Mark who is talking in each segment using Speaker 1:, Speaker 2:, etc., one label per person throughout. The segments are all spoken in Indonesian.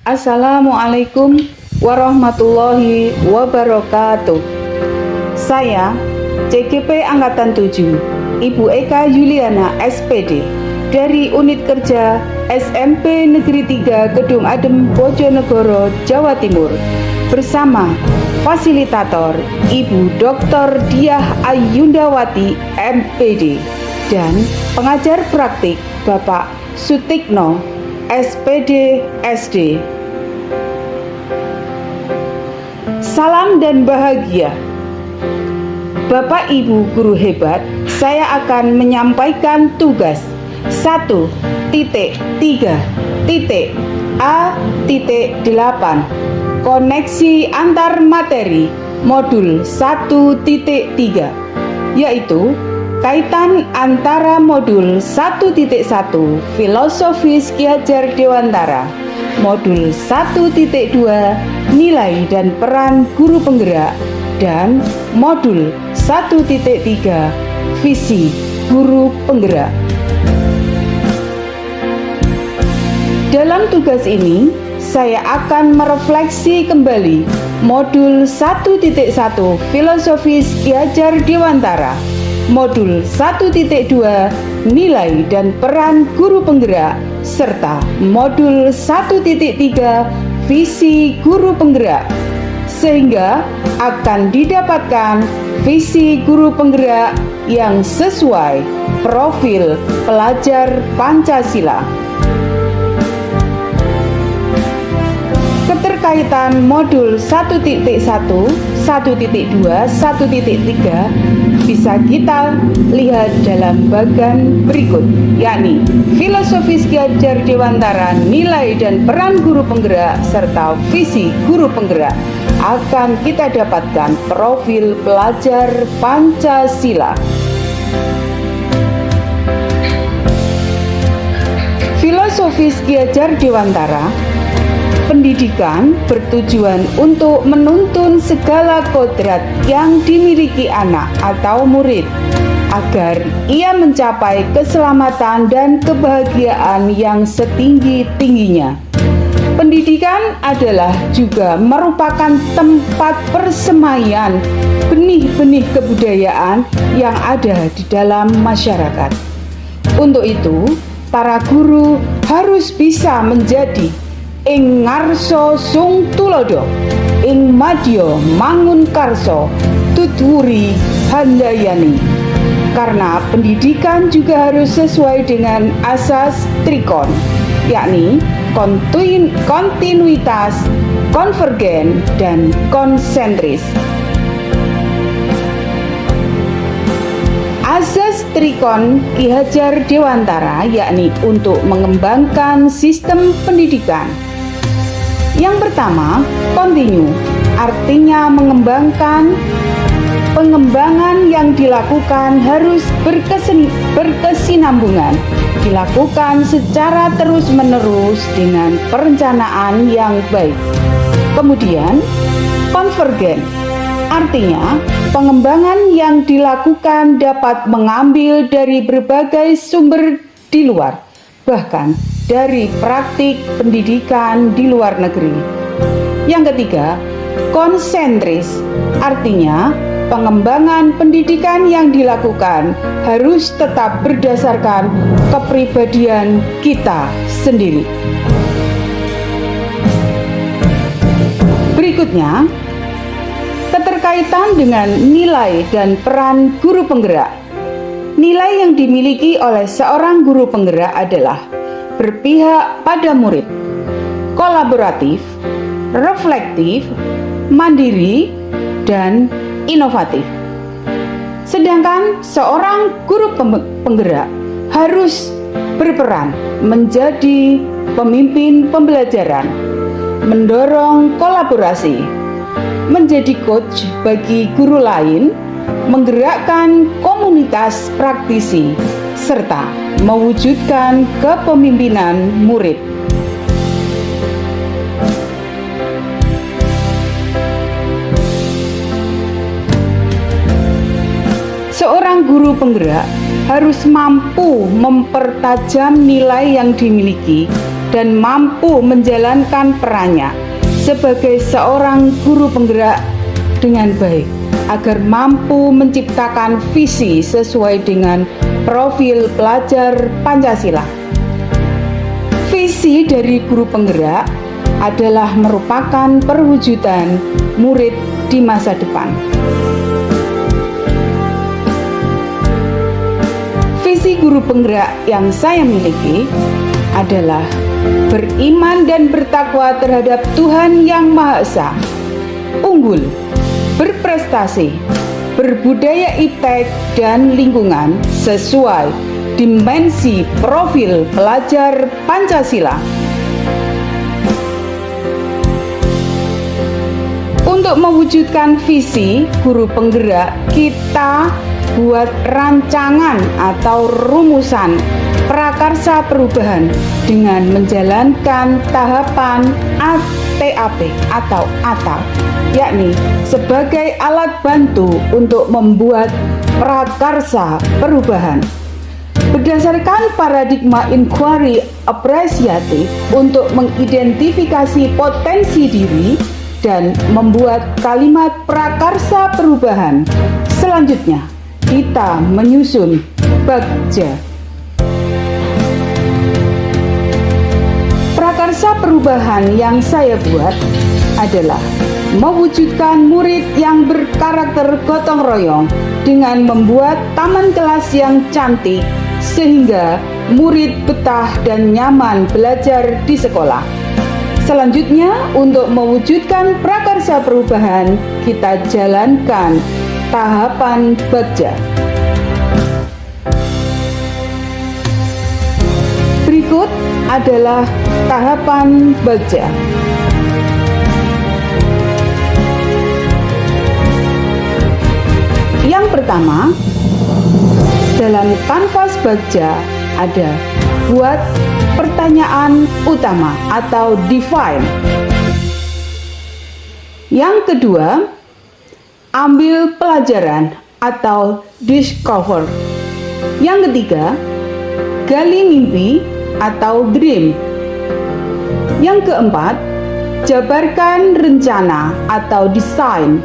Speaker 1: Assalamualaikum warahmatullahi wabarakatuh. Saya CGP Angkatan 7, Ibu Eka Yuliana SPD dari Unit Kerja SMP Negeri 3 Kedung Adem Bojonegoro, Jawa Timur bersama fasilitator Ibu Dr. Diah Ayundawati MPD dan pengajar praktik Bapak Sutikno SPD SD. Salam dan bahagia. Bapak Ibu guru hebat, saya akan menyampaikan tugas 1.3.A.8 koneksi antar materi modul 1.3, yaitu kaitan antara modul 1.1 Filosofis Ki Hajar Dewantara, modul 1.2 Nilai dan Peran Guru Penggerak, dan modul 1.3 Visi Guru Penggerak. Dalam tugas ini, saya akan merefleksi kembali modul 1.1 Filosofis Ki Hajar Dewantara, modul 1.2 Nilai dan Peran Guru Penggerak, serta modul 1.3 Visi Guru Penggerak, sehingga akan didapatkan visi guru penggerak yang sesuai profil pelajar Pancasila. Keterkaitan modul 1.1, 1.2, 1.3 bisa kita lihat dalam bagan berikut, yakni Filosofis Ki Hajar Dewantara, Nilai dan Peran Guru Penggerak, serta Visi Guru Penggerak. Akan kita dapatkan profil pelajar Pancasila. Filosofis Ki Hajar Dewantara. Pendidikan bertujuan untuk menuntun segala kodrat yang dimiliki anak atau murid agar ia mencapai keselamatan dan kebahagiaan yang setinggi-tingginya. Pendidikan adalah juga merupakan tempat persemaian benih-benih kebudayaan yang ada di dalam masyarakat. Untuk itu, para guru harus bisa menjadi ing ngarso sung tulodo, ing madya mangun karso, tutwuri handayani. Karena pendidikan juga harus sesuai dengan asas trikon, yakni kontinuitas, konvergen, dan konsentris. Asas trikon Ki Hajar Dewantara yakni untuk mengembangkan sistem pendidikan. Yang pertama, kontinu, artinya pengembangan yang dilakukan harus berkesinambungan, dilakukan secara terus-menerus dengan perencanaan yang baik. Kemudian, konvergen, artinya pengembangan yang dilakukan dapat mengambil dari berbagai sumber di luar, bahkan dari praktik pendidikan di luar negeri. Yang ketiga, konsentris, artinya pengembangan pendidikan yang dilakukan harus tetap berdasarkan kepribadian kita sendiri. Berikutnya, keterkaitan dengan nilai dan peran guru penggerak. Nilai yang dimiliki oleh seorang guru penggerak adalah berpihak pada murid, kolaboratif, reflektif, mandiri, dan inovatif. Sedangkan seorang guru penggerak harus berperan menjadi pemimpin pembelajaran, mendorong kolaborasi, menjadi coach bagi guru lain, menggerakkan komunitas praktisi, serta mewujudkan kepemimpinan murid. Seorang guru penggerak harus mampu mempertajam nilai yang dimiliki dan mampu menjalankan perannya sebagai seorang guru penggerak dengan baik, agar mampu menciptakan visi sesuai dengan profil pelajar Pancasila. Visi dari guru penggerak adalah merupakan perwujudan murid di masa depan. Visi guru penggerak yang saya miliki adalah beriman dan bertakwa terhadap Tuhan Yang Maha Esa, unggul, berprestasi, berbudaya iptek dan lingkungan sesuai dimensi profil pelajar Pancasila. Untuk mewujudkan visi guru penggerak, kita buat rancangan atau rumusan prakarsa perubahan dengan menjalankan tahapan ATAP atau ATA, yakni sebagai alat bantu untuk membuat prakarsa perubahan. Berdasarkan paradigma inquiry apresiatif untuk mengidentifikasi potensi diri dan membuat kalimat prakarsa perubahan. Selanjutnya, kita menyusun bagja. Prakarsa perubahan yang saya buat adalah mewujudkan murid yang berkarakter gotong royong dengan membuat taman kelas yang cantik sehingga murid betah dan nyaman belajar di sekolah. Selanjutnya, untuk mewujudkan prakarsa perubahan, kita jalankan tahapan bagja. Berikut adalah tahapan bagja. Yang pertama, dalam kanvas bagja ada buat pertanyaan utama atau define. Yang kedua, ambil pelajaran atau discover. Yang ketiga, gali mimpi atau dream. Yang keempat, jabarkan rencana atau desain.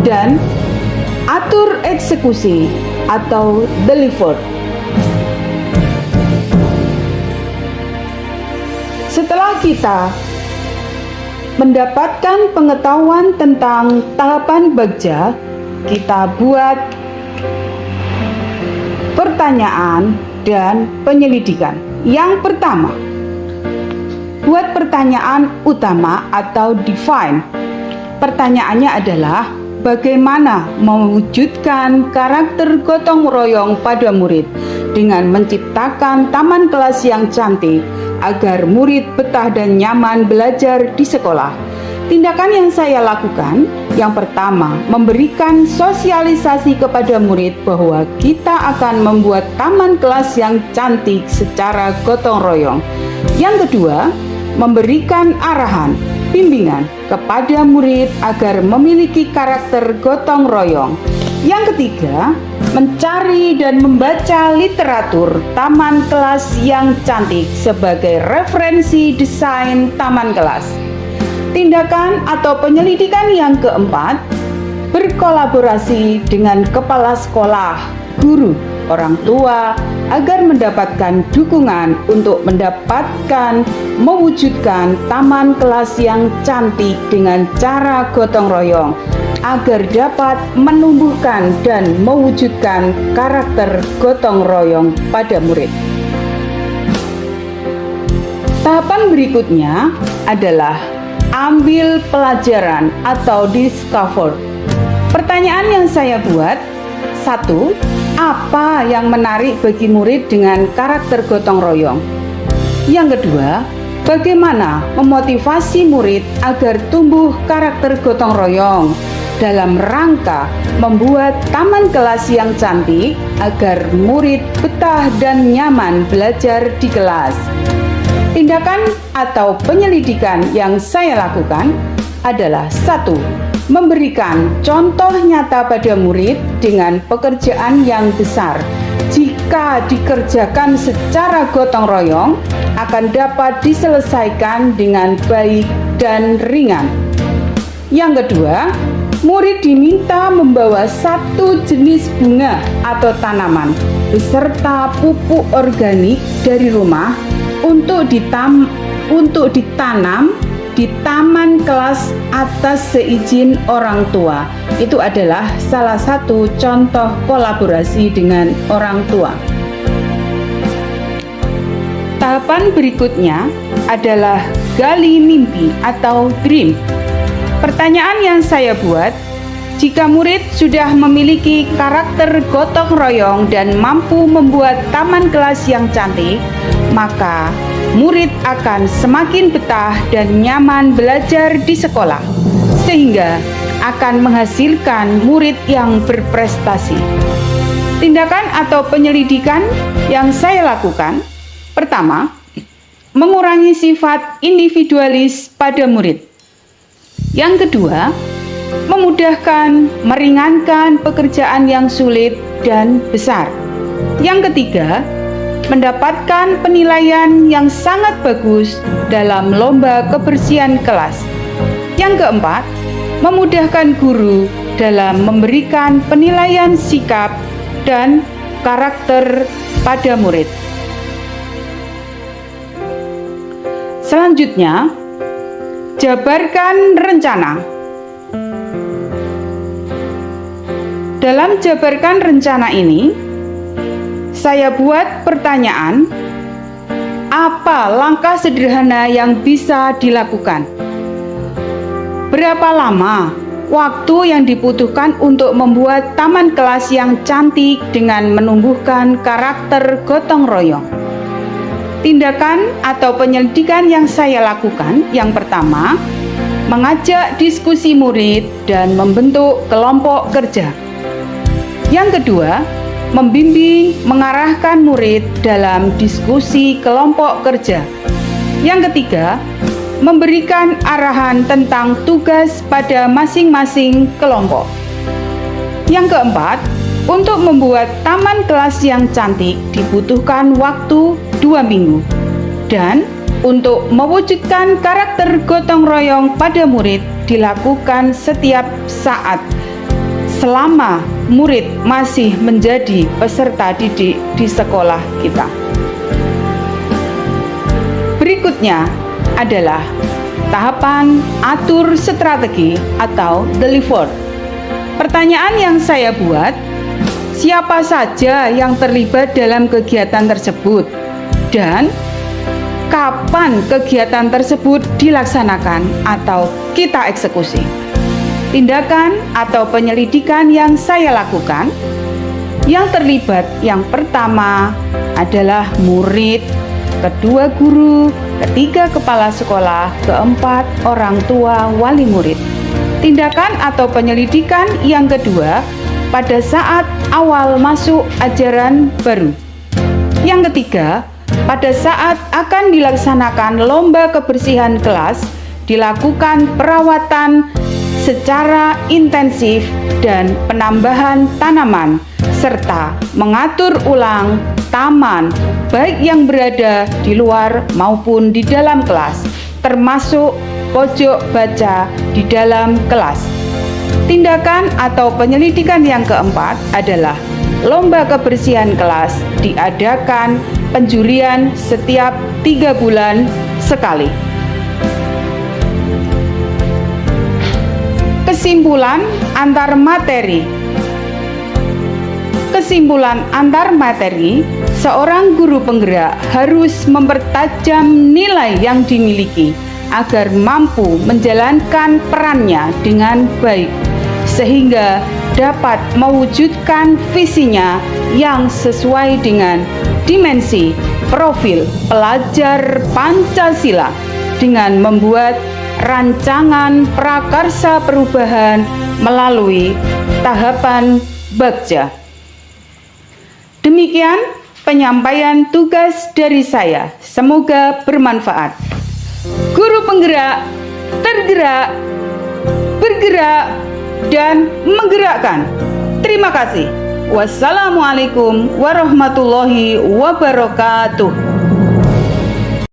Speaker 1: Dan atur eksekusi atau deliver. Setelah kita mendapatkan pengetahuan tentang tahapan bagja, kita buat pertanyaan dan penyelidikan. Yang pertama, buat pertanyaan utama atau define. Pertanyaannya adalah bagaimana mewujudkan karakter gotong royong pada murid dengan menciptakan taman kelas yang cantik agar murid betah dan nyaman belajar di sekolah. Tindakan yang saya lakukan, yang pertama, memberikan sosialisasi kepada murid bahwa kita akan membuat taman kelas yang cantik secara gotong royong. Yang kedua, memberikan arahan, bimbingan kepada murid agar memiliki karakter gotong royong. Yang ketiga, mencari dan membaca literatur taman kelas yang cantik sebagai referensi desain taman kelas. Tindakan atau penyelidikan yang keempat, berkolaborasi dengan kepala sekolah, guru, orang tua agar mendapatkan dukungan untuk mewujudkan taman kelas yang cantik dengan cara gotong royong agar dapat menumbuhkan dan mewujudkan karakter gotong royong pada murid. Tahapan berikutnya adalah ambil pelajaran atau discover. Pertanyaan yang saya buat, 1. Apa yang menarik bagi murid dengan karakter gotong royong? Yang kedua, bagaimana memotivasi murid agar tumbuh karakter gotong royong dalam rangka membuat taman kelas yang cantik agar murid betah dan nyaman belajar di kelas. Tindakan atau penyelidikan yang saya lakukan adalah 1. Memberikan contoh nyata pada murid dengan pekerjaan yang besar. Jika dikerjakan secara gotong royong, akan dapat diselesaikan dengan baik dan ringan. Yang kedua, murid diminta membawa satu jenis bunga atau tanaman beserta pupuk organik dari rumah untuk ditanam di taman kelas atas seizin orang tua. Itu adalah salah satu contoh kolaborasi dengan orang tua. Tahapan berikutnya adalah gali mimpi atau dream. Pertanyaan yang saya buat, jika murid sudah memiliki karakter gotong royong dan mampu membuat taman kelas yang cantik, maka murid akan semakin betah dan nyaman belajar di sekolah, sehingga akan menghasilkan murid yang berprestasi. Tindakan atau penyelidikan yang saya lakukan, pertama, mengurangi sifat individualis pada murid. Yang kedua, memudahkan, meringankan pekerjaan yang sulit dan besar. Yang ketiga, mendapatkan penilaian yang sangat bagus dalam lomba kebersihan kelas. Yang keempat, memudahkan guru dalam memberikan penilaian sikap dan karakter pada murid. Selanjutnya, jabarkan rencana. Dalam jabarkan rencana ini, saya buat pertanyaan, apa langkah sederhana yang bisa dilakukan? Berapa lama waktu yang dibutuhkan untuk membuat taman kelas yang cantik dengan menumbuhkan karakter gotong royong? Tindakan atau penyelidikan yang saya lakukan, yang pertama, mengajak diskusi murid dan membentuk kelompok kerja. Yang kedua, membimbing, mengarahkan murid dalam diskusi kelompok kerja. Yang ketiga, memberikan arahan tentang tugas pada masing-masing kelompok. Yang keempat, untuk membuat taman kelas yang cantik dibutuhkan waktu 2 minggu. Dan untuk mewujudkan karakter gotong royong pada murid dilakukan setiap saat selama murid masih menjadi peserta didik di sekolah kita. Berikutnya adalah tahapan atur strategi atau deliver. Pertanyaan yang saya buat, siapa saja yang terlibat dalam kegiatan tersebut dan kapan kegiatan tersebut dilaksanakan atau kita eksekusi? Tindakan atau penyelidikan yang saya lakukan, yang terlibat yang pertama adalah murid, kedua guru, ketiga kepala sekolah, keempat orang tua wali murid. Tindakan atau penyelidikan yang kedua pada saat awal masuk ajaran baru. Yang ketiga, pada saat akan dilaksanakan lomba kebersihan kelas, dilakukan perawatan secara intensif dan penambahan tanaman, serta mengatur ulang taman baik yang berada di luar maupun di dalam kelas, termasuk pojok baca di dalam kelas. Tindakan atau penyelidikan yang keempat adalah lomba kebersihan kelas diadakan penjurian setiap 3 bulan sekali. Kesimpulan antar materi. Kesimpulan antar materi, seorang guru penggerak harus mempertajam nilai yang dimiliki agar mampu menjalankan perannya dengan baik, sehingga dapat mewujudkan visinya yang sesuai dengan dimensi profil pelajar Pancasila dengan membuat rancangan prakarsa perubahan melalui tahapan Bagja. Demikian penyampaian tugas dari saya. Semoga bermanfaat. Guru penggerak, tergerak, bergerak, dan menggerakkan. Terima kasih. Wassalamualaikum warahmatullahi wabarakatuh.